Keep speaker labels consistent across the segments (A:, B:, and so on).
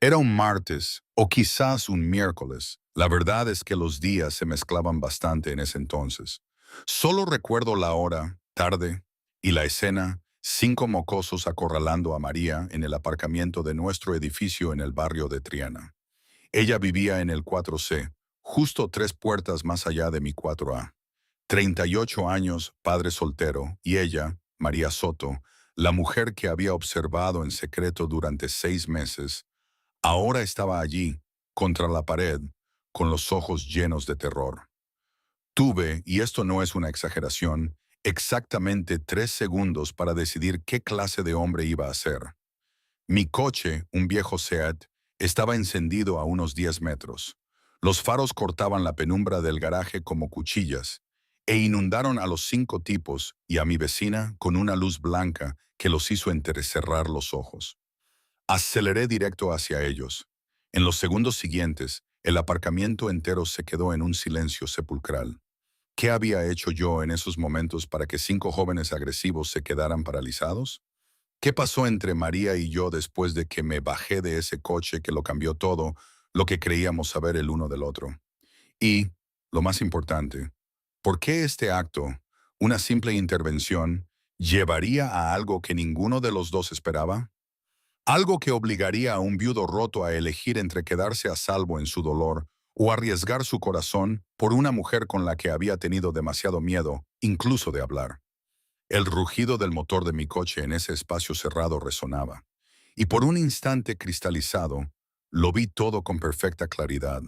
A: Era un martes o quizás un miércoles. La verdad es que los días se mezclaban bastante en ese entonces. Solo recuerdo la hora, tarde, y la escena, 5 mocosos acorralando a María en el aparcamiento de nuestro edificio en el barrio de Triana. Ella vivía en el 4C, justo 3 puertas más allá de mi 4A. 38 años, padre soltero, y ella, María Soto, la mujer que había observado en secreto durante 6 meses, ahora estaba allí, contra la pared, con los ojos llenos de terror. Tuve, y esto no es una exageración, exactamente 3 segundos para decidir qué clase de hombre iba a ser. Mi coche, un viejo Seat, estaba encendido a unos 10 metros. Los faros cortaban la penumbra del garaje como cuchillas e inundaron a los 5 tipos y a mi vecina con una luz blanca que los hizo entrecerrar los ojos. Aceleré directo hacia ellos. En los segundos siguientes, el aparcamiento entero se quedó en un silencio sepulcral. ¿Qué había hecho yo en esos momentos para que 5 jóvenes agresivos se quedaran paralizados? ¿Qué pasó entre María y yo después de que me bajé de ese coche que lo cambió todo, lo que creíamos saber el uno del otro? Y, lo más importante, ¿por qué este acto, una simple intervención, llevaría a algo que ninguno de los dos esperaba? Algo que obligaría a un viudo roto a elegir entre quedarse a salvo en su dolor o arriesgar su corazón por una mujer con la que había tenido demasiado miedo, incluso de hablar. El rugido del motor de mi coche en ese espacio cerrado resonaba, y por un instante cristalizado, lo vi todo con perfecta claridad.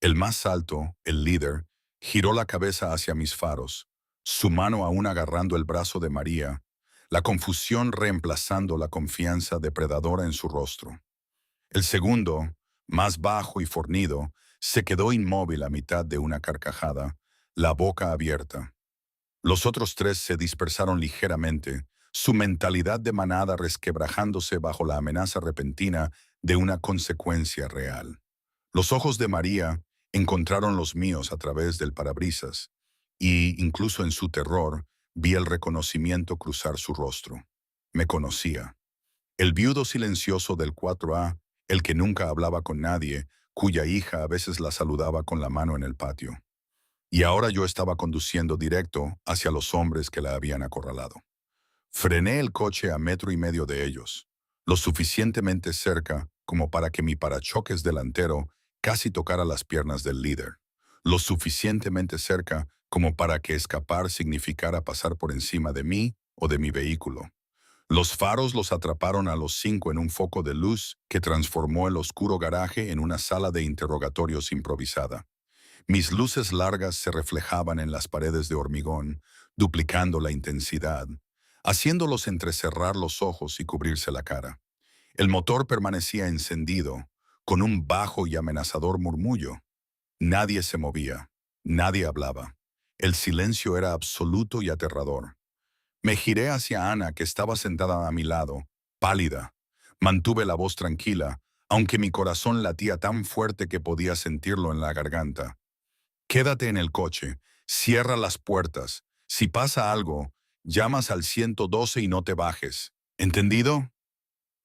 A: El más alto, el líder, giró la cabeza hacia mis faros, su mano aún agarrando el brazo de María, la confusión reemplazando la confianza depredadora en su rostro. El segundo, más bajo y fornido, se quedó inmóvil a mitad de una carcajada, la boca abierta. Los otros 3 se dispersaron ligeramente, su mentalidad de manada resquebrajándose bajo la amenaza repentina de una consecuencia real. Los ojos de María encontraron los míos a través del parabrisas, y, incluso en su terror, vi el reconocimiento cruzar su rostro. Me conocía. El viudo silencioso del 4A, el que nunca hablaba con nadie, cuya hija a veces la saludaba con la mano en el patio. Y ahora yo estaba conduciendo directo hacia los hombres que la habían acorralado. Frené el coche a 1,5 metros de ellos, lo suficientemente cerca como para que mi parachoques delantero casi tocara las piernas del líder, lo suficientemente cerca como para que escapar significara pasar por encima de mí o de mi vehículo. Los faros los atraparon a los 5 en un foco de luz que transformó el oscuro garaje en una sala de interrogatorios improvisada. Mis luces largas se reflejaban en las paredes de hormigón, duplicando la intensidad, haciéndolos entrecerrar los ojos y cubrirse la cara. El motor permanecía encendido, con un bajo y amenazador murmullo. Nadie se movía, nadie hablaba. El silencio era absoluto y aterrador. Me giré hacia Ana, que estaba sentada a mi lado, pálida. Mantuve la voz tranquila, aunque mi corazón latía tan fuerte que podía sentirlo en la garganta. Quédate en el coche, cierra las puertas. Si pasa algo, llamas al 112 y no te bajes. ¿Entendido?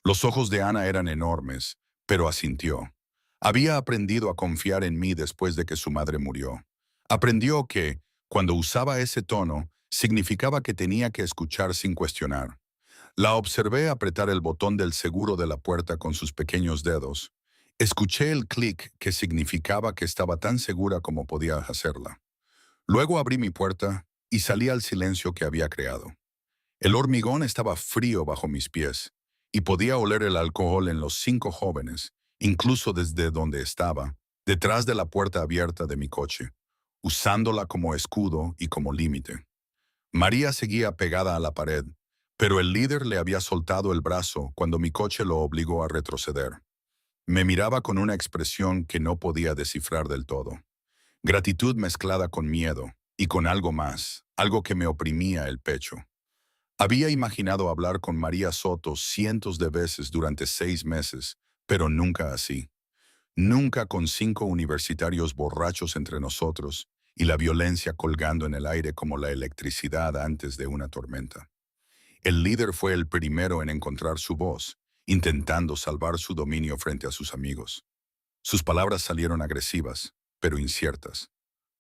A: Los ojos de Ana eran enormes, pero asintió. Había aprendido a confiar en mí después de que su madre murió. Aprendió que, cuando usaba ese tono, significaba que tenía que escuchar sin cuestionar. La observé apretar el botón del seguro de la puerta con sus pequeños dedos. Escuché el clic que significaba que estaba tan segura como podía hacerla. Luego abrí mi puerta y salí al silencio que había creado. El hormigón estaba frío bajo mis pies y podía oler el alcohol en los 5 jóvenes, incluso desde donde estaba, detrás de la puerta abierta de mi coche, usándola como escudo y como límite. María seguía pegada a la pared, pero el líder le había soltado el brazo cuando mi coche lo obligó a retroceder. Me miraba con una expresión que no podía descifrar del todo. Gratitud mezclada con miedo y con algo más, algo que me oprimía el pecho. Había imaginado hablar con María Soto cientos de veces durante 6 meses, pero nunca así. Nunca con 5 universitarios borrachos entre nosotros y la violencia colgando en el aire como la electricidad antes de una tormenta. El líder fue el primero en encontrar su voz, intentando salvar su dominio frente a sus amigos. Sus palabras salieron agresivas, pero inciertas.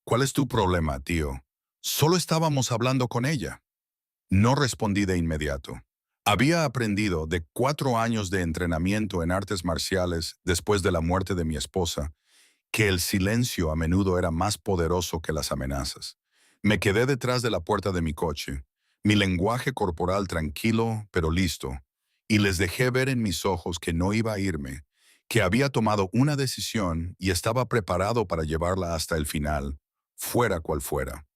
A: ¿Cuál es tu problema, tío? Solo estábamos hablando con ella. No respondí de inmediato. Había aprendido de 4 años de entrenamiento en artes marciales después de la muerte de mi esposa que el silencio a menudo era más poderoso que las amenazas. Me quedé detrás de la puerta de mi coche, mi lenguaje corporal tranquilo pero listo, y les dejé ver en mis ojos que no iba a irme, que había tomado una decisión y estaba preparado para llevarla hasta el final, fuera cual fuera.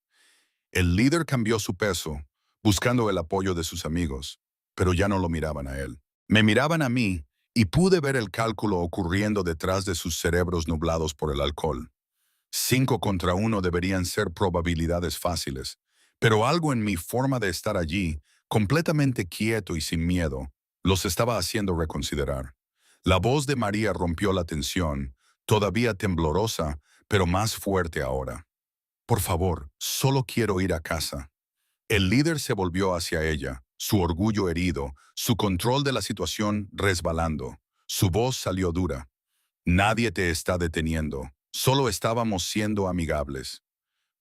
A: El líder cambió su peso, buscando el apoyo de sus amigos, pero ya no lo miraban a él. Me miraban a mí y pude ver el cálculo ocurriendo detrás de sus cerebros nublados por el alcohol. 5 contra 1 deberían ser probabilidades fáciles, pero algo en mi forma de estar allí, completamente quieto y sin miedo, los estaba haciendo reconsiderar. La voz de María rompió la tensión, todavía temblorosa, pero más fuerte ahora. Por favor, solo quiero ir a casa. El líder se volvió hacia ella, su orgullo herido, su control de la situación resbalando. Su voz salió dura. Nadie te está deteniendo, solo estábamos siendo amigables.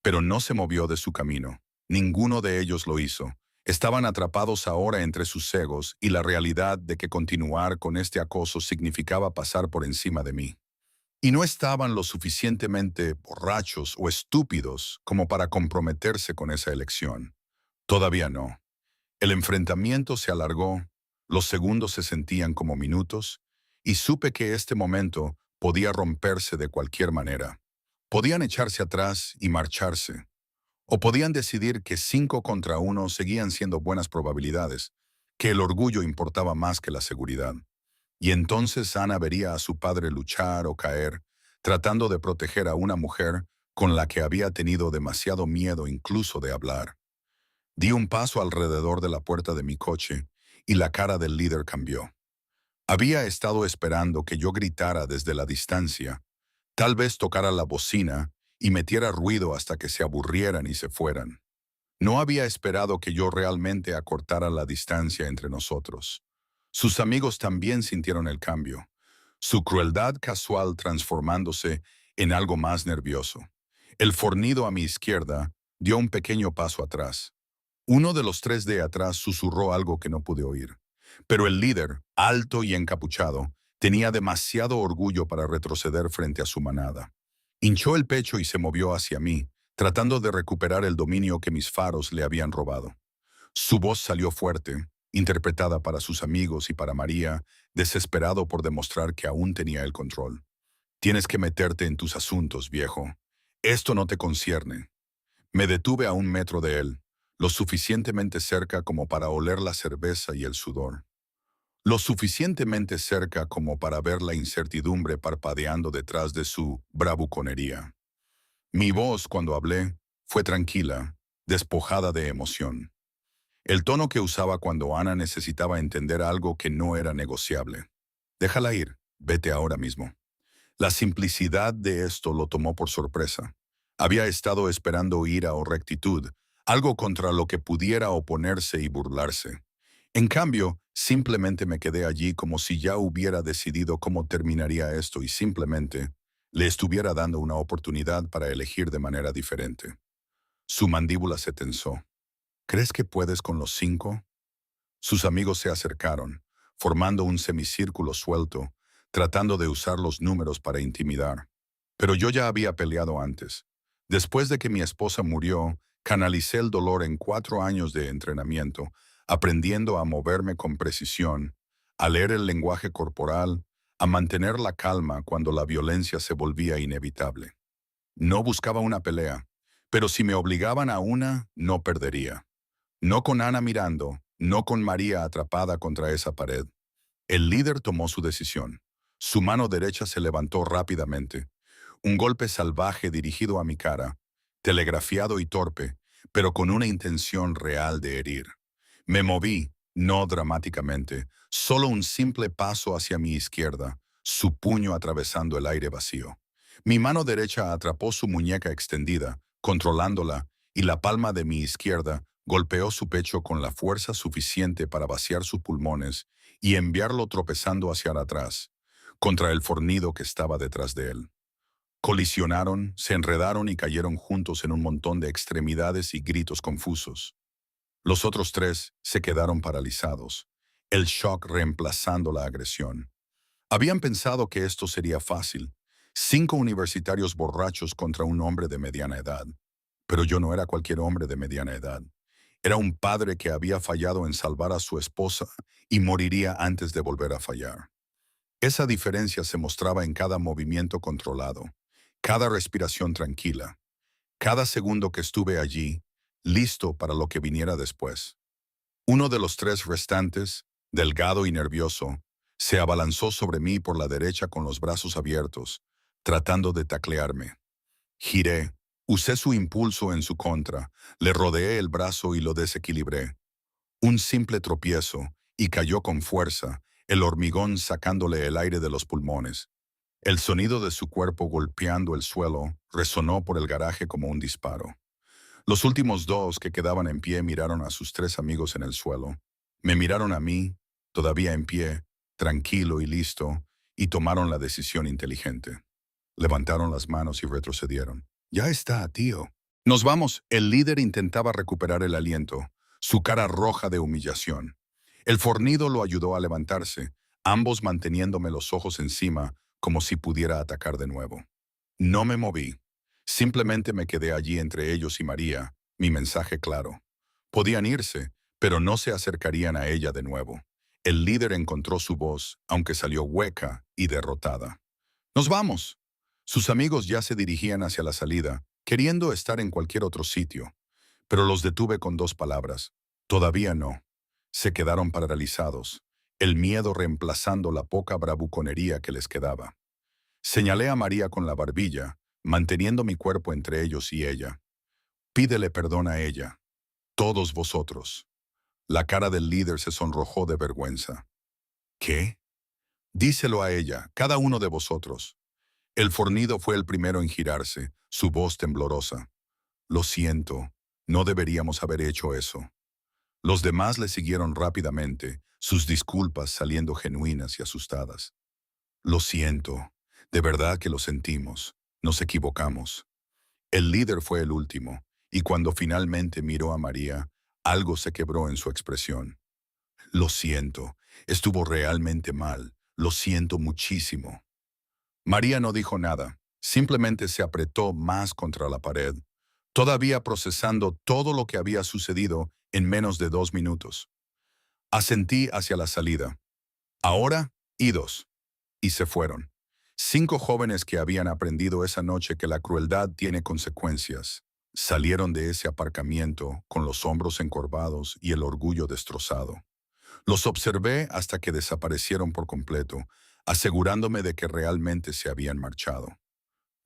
A: Pero no se movió de su camino. Ninguno de ellos lo hizo. Estaban atrapados ahora entre sus egos y la realidad de que continuar con este acoso significaba pasar por encima de mí. Y no estaban lo suficientemente borrachos o estúpidos como para comprometerse con esa elección. Todavía no. El enfrentamiento se alargó, los segundos se sentían como minutos, y supe que este momento podía romperse de cualquier manera. Podían echarse atrás y marcharse, o podían decidir que 5 contra 1 seguían siendo buenas probabilidades, que el orgullo importaba más que la seguridad. Y entonces Ana vería a su padre luchar o caer, tratando de proteger a una mujer con la que había tenido demasiado miedo incluso de hablar. Di un paso alrededor de la puerta de mi coche y la cara del líder cambió. Había estado esperando que yo gritara desde la distancia, tal vez tocara la bocina y metiera ruido hasta que se aburrieran y se fueran. No había esperado que yo realmente acortara la distancia entre nosotros. Sus amigos también sintieron el cambio, su crueldad casual transformándose en algo más nervioso. El fornido a mi izquierda dio un pequeño paso atrás. Uno de los tres de atrás susurró algo que no pude oír. Pero el líder, alto y encapuchado, tenía demasiado orgullo para retroceder frente a su manada. Hinchó el pecho y se movió hacia mí, tratando de recuperar el dominio que mis faros le habían robado. Su voz salió fuerte, interpretada para sus amigos y para María, desesperado por demostrar que aún tenía el control. Tienes que meterte en tus asuntos, viejo. Esto no te concierne. Me detuve a 1 metro de él, lo suficientemente cerca como para oler la cerveza y el sudor. Lo suficientemente cerca como para ver la incertidumbre parpadeando detrás de su bravuconería. Mi voz, cuando hablé, fue tranquila, despojada de emoción. El tono que usaba cuando Ana necesitaba entender algo que no era negociable. Déjala ir, vete ahora mismo. La simplicidad de esto lo tomó por sorpresa. Había estado esperando ira o rectitud, algo contra lo que pudiera oponerse y burlarse. En cambio, simplemente me quedé allí como si ya hubiera decidido cómo terminaría esto y simplemente le estuviera dando una oportunidad para elegir de manera diferente. Su mandíbula se tensó. ¿Crees que puedes con los 5? Sus amigos se acercaron, formando un semicírculo suelto, tratando de usar los números para intimidar. Pero yo ya había peleado antes. Después de que mi esposa murió, canalicé el dolor en 4 años de entrenamiento, aprendiendo a moverme con precisión, a leer el lenguaje corporal, a mantener la calma cuando la violencia se volvía inevitable. No buscaba una pelea, pero si me obligaban a una, no perdería. No con Ana mirando, no con María atrapada contra esa pared. El líder tomó su decisión. Su mano derecha se levantó rápidamente. Un golpe salvaje dirigido a mi cara, telegrafiado y torpe, pero con una intención real de herir. Me moví, no dramáticamente, solo un simple paso hacia mi izquierda, su puño atravesando el aire vacío. Mi mano derecha atrapó su muñeca extendida, controlándola, y la palma de mi izquierda golpeó su pecho con la fuerza suficiente para vaciar sus pulmones y enviarlo tropezando hacia atrás, contra el fornido que estaba detrás de él. Colisionaron, se enredaron y cayeron juntos en un montón de extremidades y gritos confusos. Los otros tres se quedaron paralizados, el shock reemplazando la agresión. Habían pensado que esto sería fácil, 5 universitarios borrachos contra un hombre de mediana edad. Pero yo no era cualquier hombre de mediana edad. Era un padre que había fallado en salvar a su esposa y moriría antes de volver a fallar. Esa diferencia se mostraba en cada movimiento controlado, cada respiración tranquila, cada segundo que estuve allí, listo para lo que viniera después. Uno de los tres restantes, delgado y nervioso, se abalanzó sobre mí por la derecha con los brazos abiertos, tratando de taclearme. Giré, usé su impulso en su contra, le rodeé el brazo y lo desequilibré. Un simple tropiezo, y cayó con fuerza, el hormigón sacándole el aire de los pulmones. El sonido de su cuerpo golpeando el suelo resonó por el garaje como un disparo. Los últimos dos que quedaban en pie miraron a sus tres amigos en el suelo. Me miraron a mí, todavía en pie, tranquilo y listo, y tomaron la decisión inteligente. Levantaron las manos y retrocedieron. «Ya está, tío». «Nos vamos». El líder intentaba recuperar el aliento, su cara roja de humillación. El fornido lo ayudó a levantarse, ambos manteniéndome los ojos encima como si pudiera atacar de nuevo. No me moví. Simplemente me quedé allí entre ellos y María, mi mensaje claro. Podían irse, pero no se acercarían a ella de nuevo. El líder encontró su voz, aunque salió hueca y derrotada. «Nos vamos». Sus amigos ya se dirigían hacia la salida, queriendo estar en cualquier otro sitio, pero los detuve con 2 palabras. «Todavía no». Se quedaron paralizados, el miedo reemplazando la poca bravuconería que les quedaba. Señalé a María con la barbilla, manteniendo mi cuerpo entre ellos y ella. «Pídele perdón a ella. Todos vosotros». La cara del líder se sonrojó de vergüenza. «¿Qué?» «Díselo a ella, cada uno de vosotros». El fornido fue el primero en girarse, su voz temblorosa. «Lo siento, no deberíamos haber hecho eso». Los demás le siguieron rápidamente, sus disculpas saliendo genuinas y asustadas. «Lo siento, de verdad que lo sentimos, nos equivocamos». El líder fue el último, y cuando finalmente miró a María, algo se quebró en su expresión. «Lo siento, estuvo realmente mal, lo siento muchísimo». María no dijo nada, simplemente se apretó más contra la pared, todavía procesando todo lo que había sucedido en menos de 2 minutos. Asentí hacia la salida. «Ahora, idos». Y se fueron. 5 jóvenes que habían aprendido esa noche que la crueldad tiene consecuencias. Salieron de ese aparcamiento con los hombros encorvados y el orgullo destrozado. Los observé hasta que desaparecieron por completo, asegurándome de que realmente se habían marchado.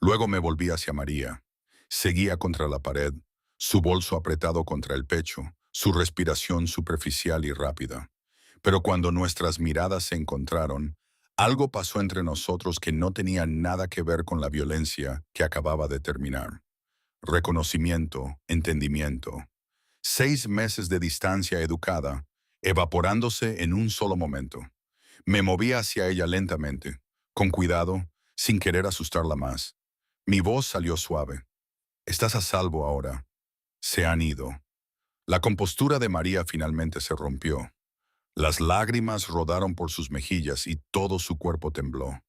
A: Luego me volví hacia María. Seguía contra la pared, su bolso apretado contra el pecho, su respiración superficial y rápida. Pero cuando nuestras miradas se encontraron, algo pasó entre nosotros que no tenía nada que ver con la violencia que acababa de terminar. Reconocimiento, entendimiento. 6 meses de distancia educada, evaporándose en un solo momento. Me moví hacia ella lentamente, con cuidado, sin querer asustarla más. Mi voz salió suave. «Estás a salvo ahora. Se han ido». La compostura de María finalmente se rompió. Las lágrimas rodaron por sus mejillas y todo su cuerpo tembló.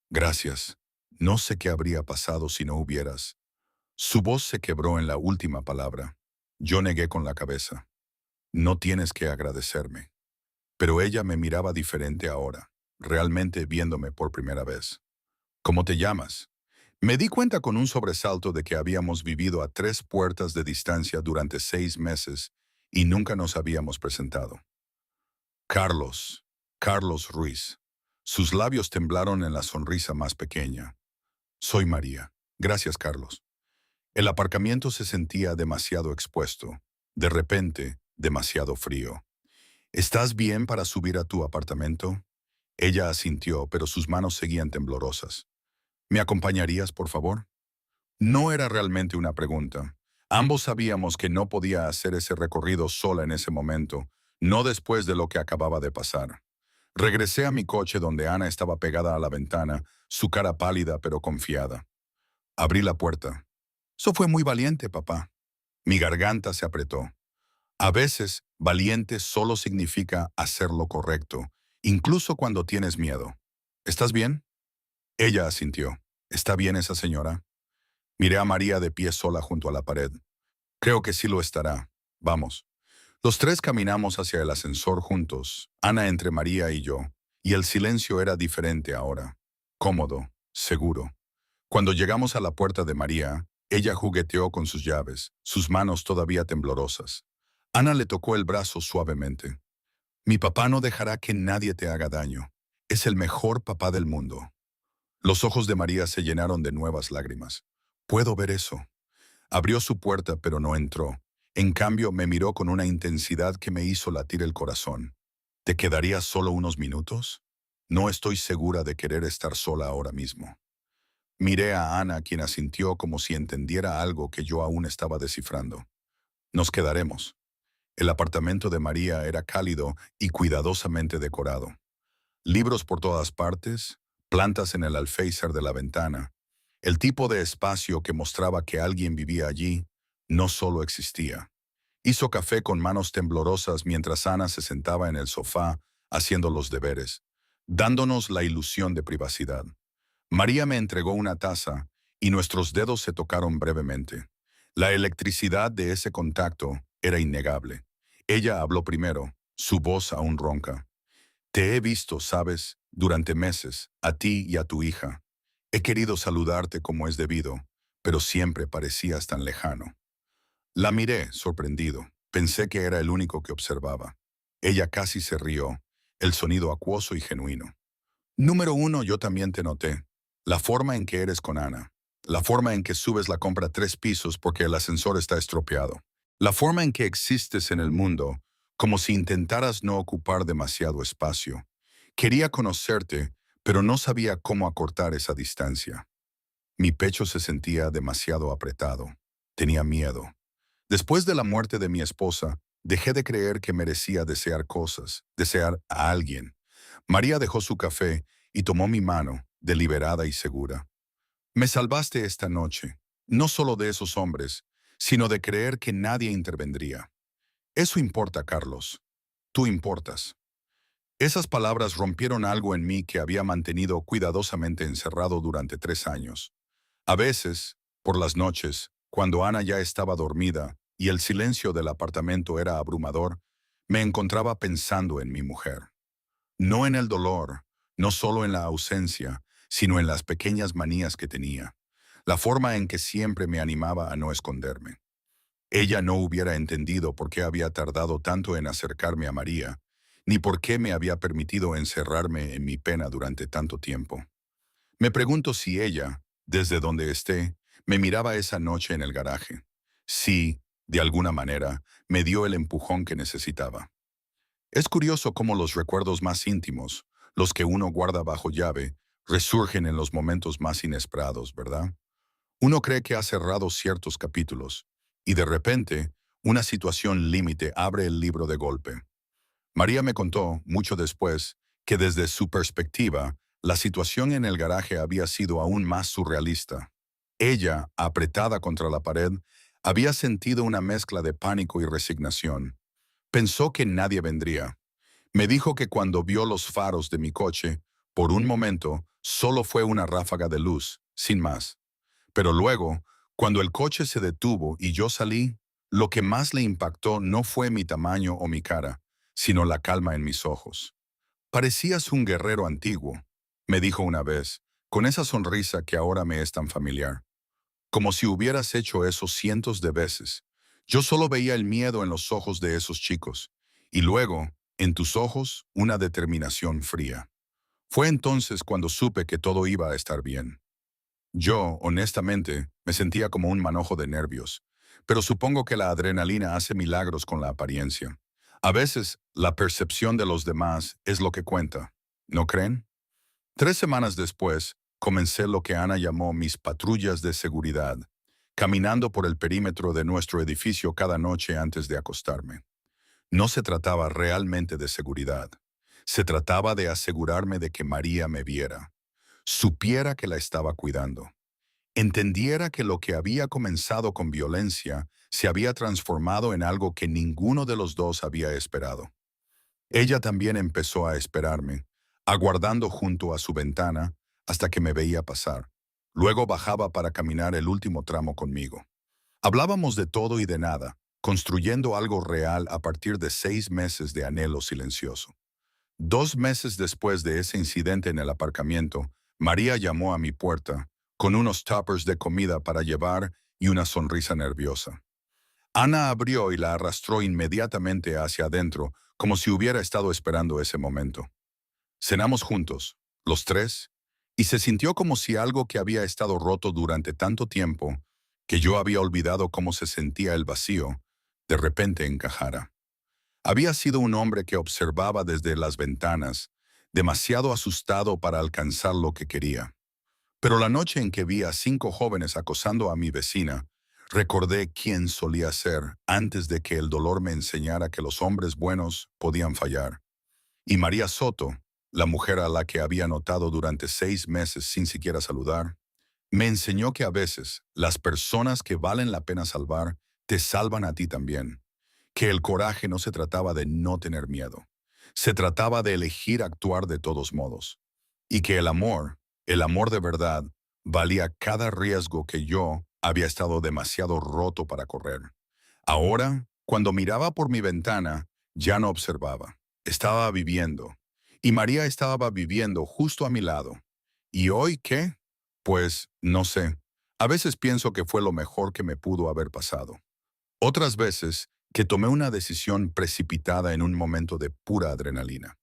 A: «Gracias. No sé qué habría pasado si no hubieras». Su voz se quebró en la última palabra. Yo negué con la cabeza. «No tienes que agradecerme». Pero ella me miraba diferente ahora, realmente viéndome por primera vez. «¿Cómo te llamas?» Me di cuenta con un sobresalto de que habíamos vivido a 3 puertas de distancia durante 6 meses y nunca nos habíamos presentado. «Carlos, Carlos Ruiz». Sus labios temblaron en la sonrisa más pequeña. «Soy María. Gracias, Carlos». El aparcamiento se sentía demasiado expuesto, de repente, demasiado frío. «¿Estás bien para subir a tu apartamento?» Ella asintió, pero sus manos seguían temblorosas. «¿Me acompañarías, por favor?» No era realmente una pregunta. Ambos sabíamos que no podía hacer ese recorrido sola en ese momento, no después de lo que acababa de pasar. Regresé a mi coche donde Ana estaba pegada a la ventana, su cara pálida pero confiada. Abrí la puerta. Eso fue muy valiente, papá. Mi garganta se apretó. A veces, valiente solo significa hacer lo correcto, incluso cuando tienes miedo. ¿Estás bien? Ella asintió. ¿Está bien esa señora? Miré a María de pie sola junto a la pared. Creo que sí lo estará. Vamos. Los tres caminamos hacia el ascensor juntos, Ana entre María y yo, y el silencio era diferente ahora. Cómodo, seguro. Cuando llegamos a la puerta de María, ella jugueteó con sus llaves, sus manos todavía temblorosas. Ana le tocó el brazo suavemente. Mi papá no dejará que nadie te haga daño. Es el mejor papá del mundo. Los ojos de María se llenaron de nuevas lágrimas. Puedo ver eso. Abrió su puerta pero no entró. En cambio, me miró con una intensidad que me hizo latir el corazón. ¿Te quedarías solo unos minutos? No estoy segura de querer estar sola ahora mismo. Miré a Ana, quien asintió como si entendiera algo que yo aún estaba descifrando. Nos quedaremos. El apartamento de María era cálido y cuidadosamente decorado. Libros por todas partes, plantas en el alféizar de la ventana. El tipo de espacio que mostraba que alguien vivía allí no solo existía. Hizo café con manos temblorosas mientras Ana se sentaba en el sofá haciendo los deberes, dándonos la ilusión de privacidad. María me entregó una taza y nuestros dedos se tocaron brevemente. La electricidad de ese contacto era innegable. Ella habló primero, su voz aún ronca. Te he visto, sabes, durante meses, a ti y a tu hija. He querido saludarte como es debido, pero siempre parecías tan lejano. La miré, sorprendido. Pensé que era el único que observaba. Ella casi se rió, el sonido acuoso y genuino. Número uno, yo también te noté. La forma en que eres con Ana. La forma en que subes la compra 3 pisos porque el ascensor está estropeado. La forma en que existes en el mundo, como si intentaras no ocupar demasiado espacio. Quería conocerte, pero no sabía cómo acortar esa distancia. Mi pecho se sentía demasiado apretado. Tenía miedo. Después de la muerte de mi esposa, dejé de creer que merecía desear cosas, desear a alguien. María dejó su café y tomó mi mano, deliberada y segura. Me salvaste esta noche, no solo de esos hombres, sino de creer que nadie intervendría. Eso importa, Carlos. Tú importas. Esas palabras rompieron algo en mí que había mantenido cuidadosamente encerrado durante 3 años. A veces, por las noches, cuando Ana ya estaba dormida y el silencio del apartamento era abrumador, me encontraba pensando en mi mujer. No en el dolor, no solo en la ausencia, sino en las pequeñas manías que tenía, la forma en que siempre me animaba a no esconderme. Ella no hubiera entendido por qué había tardado tanto en acercarme a María, ni por qué me había permitido encerrarme en mi pena durante tanto tiempo. Me pregunto si ella, desde donde esté, me miraba esa noche en el garaje. Si, de alguna manera, me dio el empujón que necesitaba. Es curioso cómo los recuerdos más íntimos, los que uno guarda bajo llave, resurgen en los momentos más inesperados, ¿verdad? Uno cree que ha cerrado ciertos capítulos, y de repente, una situación límite abre el libro de golpe. María me contó, mucho después, que desde su perspectiva, la situación en el garaje había sido aún más surrealista. Ella, apretada contra la pared, había sentido una mezcla de pánico y resignación. Pensó que nadie vendría. Me dijo que cuando vio los faros de mi coche, por un momento, solo fue una ráfaga de luz, sin más. Pero luego, cuando el coche se detuvo y yo salí, lo que más le impactó no fue mi tamaño o mi cara, sino la calma en mis ojos. Parecías un guerrero antiguo, me dijo una vez, con esa sonrisa que ahora me es tan familiar. Como si hubieras hecho eso cientos de veces. Yo solo veía el miedo en los ojos de esos chicos, y luego, en tus ojos, una determinación fría. Fue entonces cuando supe que todo iba a estar bien. Yo, honestamente, me sentía como un manojo de nervios, pero supongo que la adrenalina hace milagros con la apariencia. A veces, la percepción de los demás es lo que cuenta, ¿no creen? 3 semanas después, comencé lo que Ana llamó mis patrullas de seguridad, caminando por el perímetro de nuestro edificio cada noche antes de acostarme. No se trataba realmente de seguridad. Se trataba de asegurarme de que María me viera, supiera que la estaba cuidando, entendiera que lo que había comenzado con violencia se había transformado en algo que ninguno de los dos había esperado. Ella también empezó a esperarme, aguardando junto a su ventana hasta que me veía pasar. Luego bajaba para caminar el último tramo conmigo. Hablábamos de todo y de nada, construyendo algo real a partir de 6 meses de anhelo silencioso. 2 meses después de ese incidente en el aparcamiento, María llamó a mi puerta, con unos tuppers de comida para llevar y una sonrisa nerviosa. Ana abrió y la arrastró inmediatamente hacia adentro, como si hubiera estado esperando ese momento. Cenamos juntos, los tres, y se sintió como si algo que había estado roto durante tanto tiempo, que yo había olvidado cómo se sentía el vacío, de repente encajara. Había sido un hombre que observaba desde las ventanas, demasiado asustado para alcanzar lo que quería. Pero la noche en que vi a 5 jóvenes acosando a mi vecina, recordé quién solía ser antes de que el dolor me enseñara que los hombres buenos podían fallar. Y María Soto, la mujer a la que había notado durante 6 meses sin siquiera saludar, me enseñó que a veces las personas que valen la pena salvar te salvan a ti también, que el coraje no se trataba de no tener miedo, se trataba de elegir actuar de todos modos, y que el amor de verdad, valía cada riesgo que yo había estado demasiado roto para correr. Ahora, cuando miraba por mi ventana, ya no observaba, estaba viviendo, y María estaba viviendo justo a mi lado. ¿Y hoy qué? Pues no sé. A veces pienso que fue lo mejor que me pudo haber pasado. Otras veces, que tomé una decisión precipitada en un momento de pura adrenalina.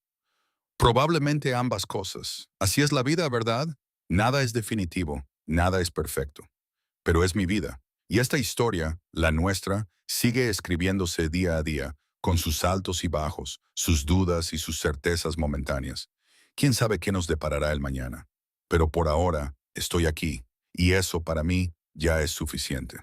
A: Probablemente ambas cosas. Así es la vida, ¿verdad? Nada es definitivo, nada es perfecto. Pero es mi vida. Y esta historia, la nuestra, sigue escribiéndose día a día, con sus altos y bajos, sus dudas y sus certezas momentáneas. ¿Quién sabe qué nos deparará el mañana? Pero por ahora, estoy aquí, y eso para mí ya es suficiente.